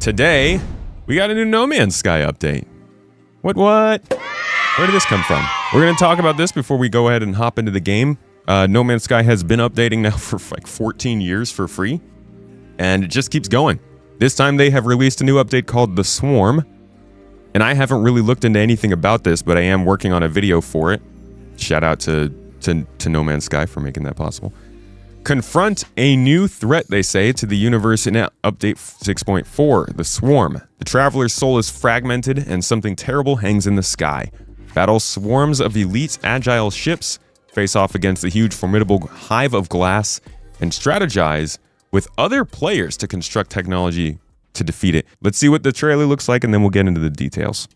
Today, we got a new No Man's Sky update. What? Where did this come from? We're going to talk about this before we go ahead and hop into the game. No Man's Sky has been updating now for like 14 years for free, and it just keeps going. This time they have released a new update called The Swarm, and I haven't really looked into anything about this, but I am working on a video for it. Shout out to No Man's Sky for making that possible. Confront a new threat, they say, to the universe in Update 6.4, The Swarm. The traveler's soul is fragmented, and something terrible hangs in the sky. Battle swarms of elite, agile ships, face off against the huge, formidable hive of glass, and strategize with other players to construct technology to defeat it. Let's see what the trailer looks like, and then we'll get into the details.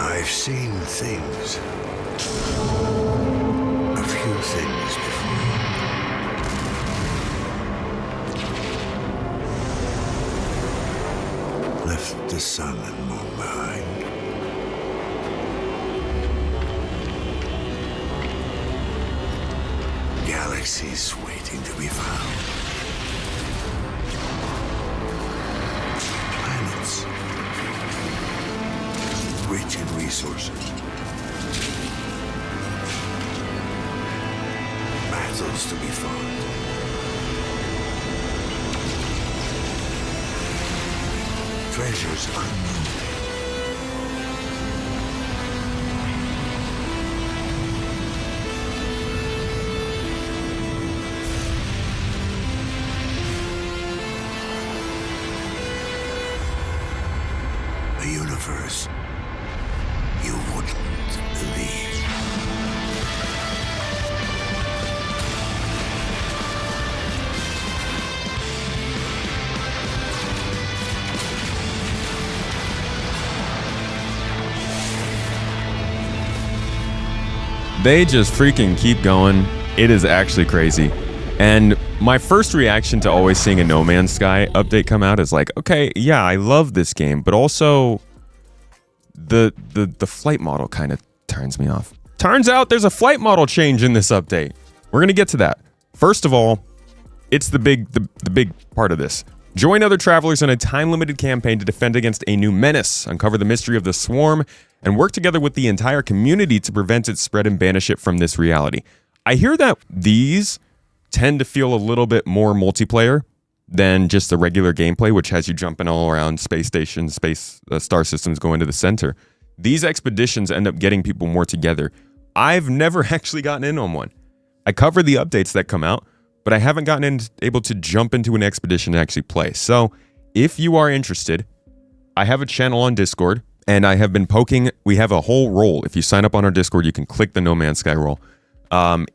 I've seen things. A few things before. Left the sun and moon behind. Galaxies waiting to be found. Planets rich in resources. Battles to be fought. Treasures unknown. A universe you wouldn't believe. They just freaking keep going. It is actually crazy. And my first reaction to always seeing a No Man's Sky update come out is like, okay, yeah, I love this game, but also the flight model kind of turns me off. Turns out there's a flight model change in this update. We're gonna get to that. First of all, it's the big part of this. Join other travelers in a time-limited campaign to defend against a new menace, uncover the mystery of the swarm, and work together with the entire community to prevent its spread and banish it from this reality. I hear that these tend to feel a little bit more multiplayer than just the regular gameplay, which has you jumping all around space stations, star systems going to the center. These expeditions end up getting people more together. I've never actually gotten in on one. I cover the updates that come out, but I haven't gotten able to jump into an expedition and actually play. So if you are interested, I have a channel on Discord, and I have been poking. We have a whole role. If you sign up on our Discord, you can click the No Man's Sky role.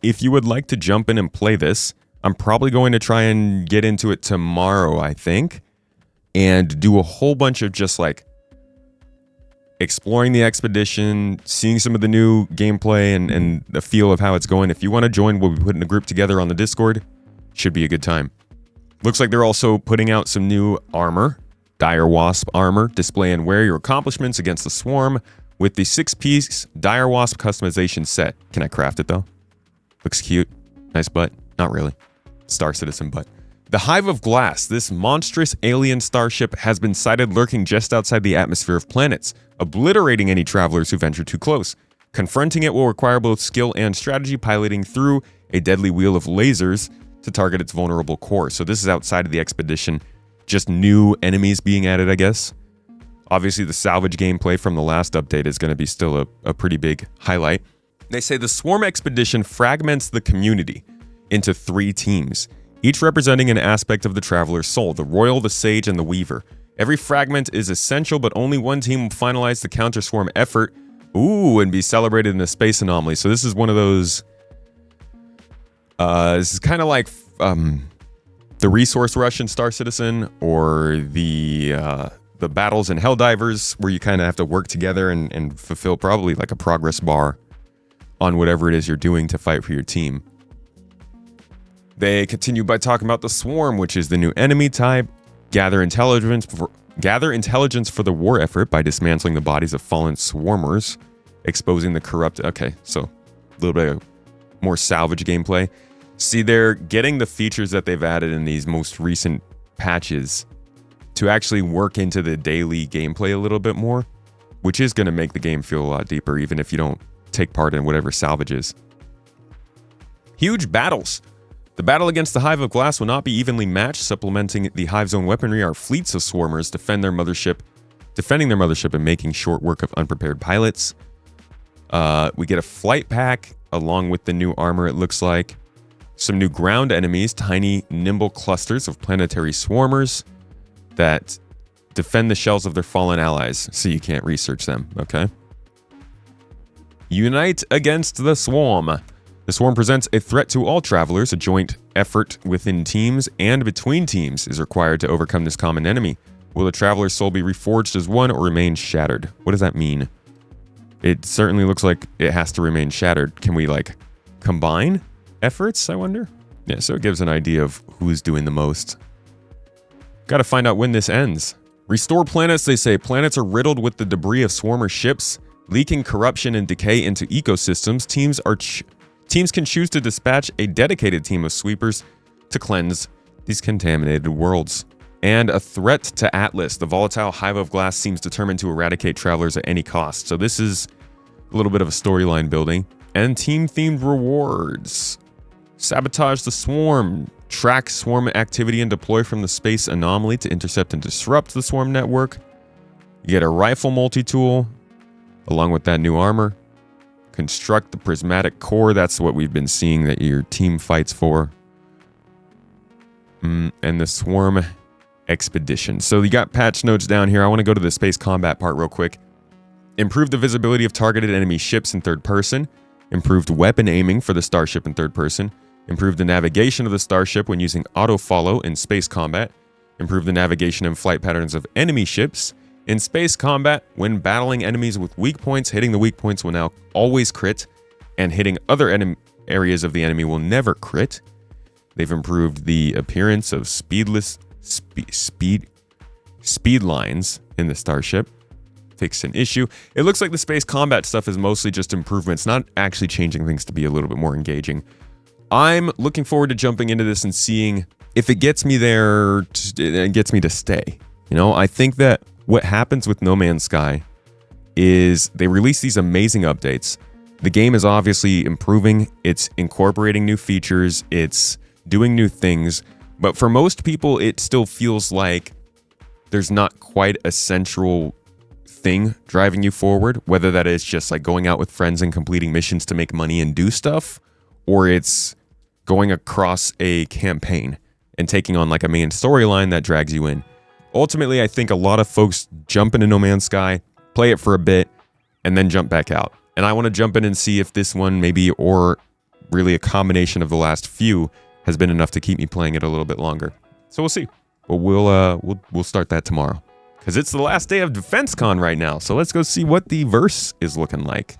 If you would like to jump in and play this, I'm probably going to try and get into it tomorrow, I think, and do a whole bunch of just like exploring the expedition, seeing some of the new gameplay and the feel of how it's going. If you want to join, we'll be putting a group together on the Discord. Should be a good time. Looks like they're also putting out some new armor. Dire Wasp armor. Display and wear your accomplishments against the swarm with the 6-piece Dire Wasp customization set. Can I craft it though? Looks cute. Nice butt. Not really. Star Citizen butt. The Hive of Glass. This monstrous alien starship has been sighted lurking just outside the atmosphere of planets, obliterating any travelers who venture too close. Confronting it will require both skill and strategy, piloting through a deadly wheel of lasers to target its vulnerable core. So this is outside of the expedition. Just new enemies being added, I guess. Obviously, the salvage gameplay from the last update is going to be still a pretty big highlight. They say the Swarm expedition fragments the community into 3 teams, each representing an aspect of the traveler's soul: the Royal, the Sage, and the Weaver. Every fragment is essential, but only one team will finalize the counter-swarm effort, and be celebrated in a space anomaly. So this is one of those... this is kind of like... the resource rush in Star Citizen, or the battles in Helldivers, where you kind of have to work together and fulfill probably like a progress bar on whatever it is you're doing to fight for your team. They continue by talking about the Swarm, which is the new enemy type. Gather intelligence for the war effort by dismantling the bodies of fallen swarmers, exposing the corrupt... Okay, so a little bit of more salvage gameplay. See, they're getting the features that they've added in these most recent patches to actually work into the daily gameplay a little bit more, which is going to make the game feel a lot deeper, even if you don't take part in whatever salvages. Huge battles. The battle against the Hive of Glass will not be evenly matched. Supplementing the Hive's own weaponry are fleets of swarmers defending their mothership and making short work of unprepared pilots. We get a flight pack along with the new armor, it looks like. Some new ground enemies, tiny, nimble clusters of planetary swarmers that defend the shells of their fallen allies, so you can't research them, okay? Unite against the Swarm. The Swarm presents a threat to all travelers. A joint effort within teams and between teams is required to overcome this common enemy. Will the traveler's soul be reforged as one or remain shattered? What does that mean? It certainly looks like it has to remain shattered. Can we, like, combine efforts, I wonder? Yeah, so it gives an idea of who's doing the most. Gotta find out when this ends. Restore planets, they say. Planets are riddled with the debris of swarmer ships, leaking corruption and decay into ecosystems. Teams can choose to dispatch a dedicated team of sweepers to cleanse these contaminated worlds. And a threat to Atlas. The volatile Hive of Glass seems determined to eradicate travelers at any cost. So this is a little bit of a storyline building. And team-themed rewards. Sabotage the Swarm. Track swarm activity and deploy from the space anomaly to intercept and disrupt the swarm network. You get a rifle multi-tool along with that new armor. Construct the prismatic core. That's what we've been seeing that your team fights for. And the swarm expedition. So you got patch notes down here. I want to go to the space combat part real quick. Improve the visibility of targeted enemy ships in third person. Improved weapon aiming for the starship in third person. Improve the navigation of the starship when using auto-follow in space combat. Improve the navigation and flight patterns of enemy ships. In space combat, when battling enemies with weak points, hitting the weak points will now always crit, and hitting other areas of the enemy will never crit. They've improved the appearance of speed lines in the starship. Fixed an issue. It looks like the space combat stuff is mostly just improvements, not actually changing things to be a little bit more engaging. I'm looking forward to jumping into this and seeing if it gets me there, it gets me to stay. You know, I think that what happens with No Man's Sky is they release these amazing updates. The game is obviously improving. It's incorporating new features. It's doing new things. But for most people, it still feels like there's not quite a central thing driving you forward, whether that is just like going out with friends and completing missions to make money and do stuff, or it's going across a campaign and taking on like a main storyline that drags you in. Ultimately, I think a lot of folks jump into No Man's Sky, play it for a bit, and then jump back out. And I want to jump in and see if this one maybe, or really a combination of the last few, has been enough to keep me playing it a little bit longer. So we'll see. But we'll start that tomorrow. Because it's the last day of DefenseCon right now. So let's go see what the verse is looking like.